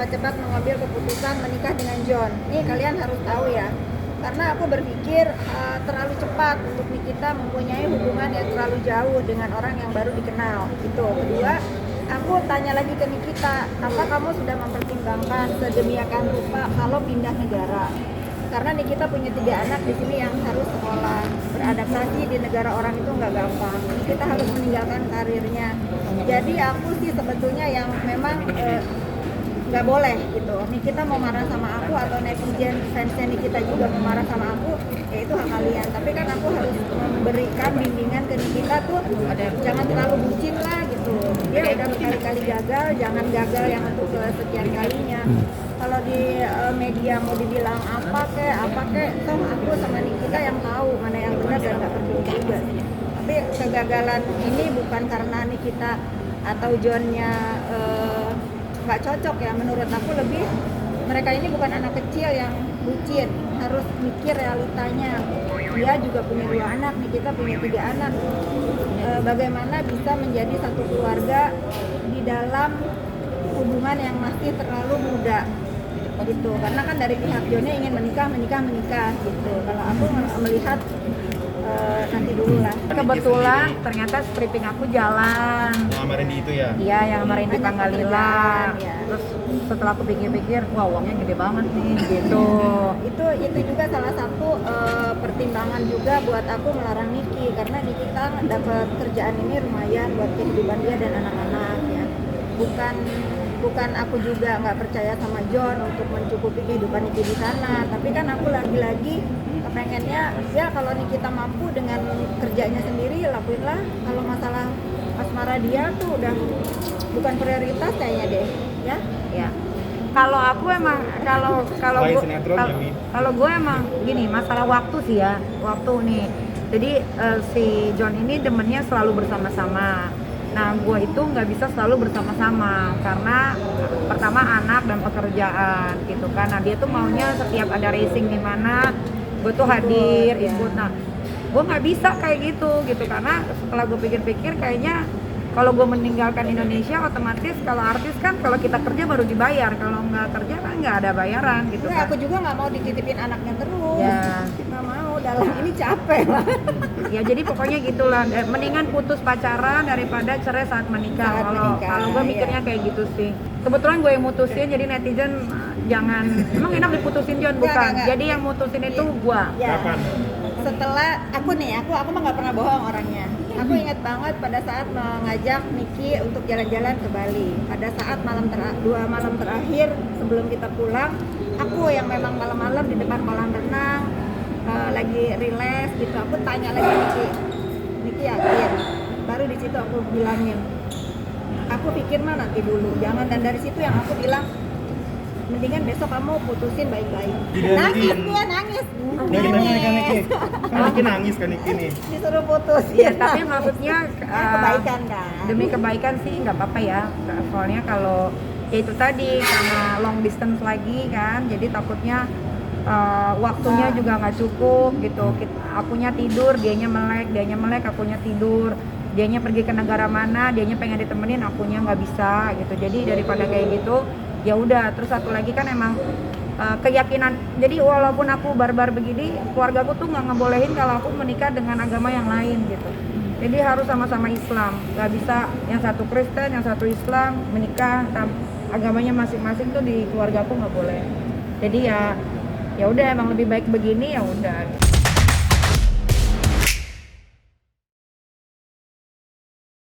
cepat-cepat mengambil keputusan menikah dengan John. Ini kalian harus tahu ya. Karena aku berpikir terlalu cepat untuk Nikita mempunyai hubungan yang terlalu jauh dengan orang yang baru dikenal. Itu. Kedua, aku tanya lagi ke Nikita, apa kamu sudah mempertimbangkan sedemikian rupa kalau pindah negara? Karena Nikita punya 3 anak di sini yang harus sekolah, beradaptasi di negara orang itu nggak gampang. Kita harus meninggalkan karirnya. Jadi aku sih sebetulnya yang memang nggak boleh gitu. Nikita mau marah sama aku atau netizen fansnya Nikita juga mau marah sama aku, ya itu hak kalian. Tapi kan aku harus memberikan bimbingan ke Nikita tuh, jangan terlalu bucin lah gitu. Dia udah berkali-kali gagal, jangan gagal yang untuk sekian kalinya. Kalau di media mau dibilang apa kek, toh aku sama Nikita yang tahu mana yang benar dan nggak perlu juga. Tapi kegagalan ini bukan karena Nikita atau Johnnya nggak cocok ya, menurut aku lebih mereka ini bukan anak kecil yang bucin, harus mikir realitanya. Dia juga punya 2 anak, Nikita punya 3 anak. Bagaimana bisa menjadi satu keluarga di dalam hubungan yang masih terlalu muda gitu, karena kan dari pihak Johnnya ingin menikah gitu. Kalau aku melihat nanti dulu lah. Kebetulan ternyata stripping aku jalan. Yang kemarin di itu ya? Iya, yang kemarin di Banyak Tanggalila. pekerjaan, ya. Terus setelah aku pikir-pikir, wah uangnya gede banget nih gitu. Itu juga salah satu pertimbangan juga buat aku melarang Niki, karena Nikita dapat kerjaan ini lumayan buat kehidupan dia dan anak-anak ya. Bukan aku juga nggak percaya sama John untuk mencukupi kehidupan Niki di sana, tapi kan aku lagi-lagi kepengennya ya kalau Nikita mampu dengan kerjanya sendiri lakuinlah. Kalau masalah asmara dia tuh udah bukan prioritas kayaknya deh ya. Ya. Kalau aku emang Selain sinetron, Yami. kalau gue emang gini, masalah waktu sih ya, waktu nih. Jadi si John ini demennya selalu bersama-sama. Nah, gue itu nggak bisa selalu bersama-sama karena pertama anak dan pekerjaan gitu kan. Nah, dia tuh maunya setiap ada racing di mana gue tuh hadir, ikut. Nah, gue nggak bisa kayak gitu karena setelah gue pikir-pikir kayaknya kalau gue meninggalkan Indonesia otomatis kalau artis kan kalau kita kerja baru dibayar, kalau nggak kerja kan nggak ada bayaran gitu Nah, kan. aku juga nggak mau dititipin anaknya terus. Ya. Nggak mau, dalam ini capek lah. Ya jadi pokoknya gitulah, mendingan putus pacaran daripada cerai saat menikah. Saat menikah, Kalau gue mikirnya iya. kayak gitu sih. Kebetulan gue yang mutusin, jadi netizen jangan, emang enak diputusin John? Bukan, Enggak. jadi yang mutusin itu gue. Ya. Kapan? Setelah aku mah nggak pernah bohong orangnya. Aku ingat banget pada saat mengajak Niki untuk jalan-jalan ke Bali. Pada saat 2 malam terakhir sebelum kita pulang, aku yang memang malam-malam di depan kolam renang lagi relax gitu. Aku tanya lagi Niki yakin? Baru di situ aku bilangin, aku pikir mah nanti dulu, jangan. Dan dari situ yang aku bilang, mendingan besok kamu putusin baik-baik. Nangis dia, nangis. Niki kan Niki. Kan Niki nangis kan Niki nih. Disuruh putus. Ya, tapi maksudnya kebaikan kan. demi kebaikan sih nggak apa-apa ya. Soalnya kalau ya itu tadi karena long distance lagi kan, jadi takutnya waktunya juga nggak cukup gitu. Akunya tidur, dianya melek, akunya tidur. Dianya pergi ke negara mana, dianya pengen ditemenin, akunya nggak bisa gitu. Jadi daripada kayak gitu, ya udah. Terus satu lagi kan emang keyakinan. Jadi walaupun aku barbar begini, keluargaku tuh nggak ngebolehin kalau aku menikah dengan agama yang lain gitu. Jadi harus sama-sama Islam. Nggak bisa yang satu Kristen, yang satu Islam menikah agamanya masing-masing tuh di keluargaku nggak boleh. Jadi ya udah emang lebih baik begini ya udah.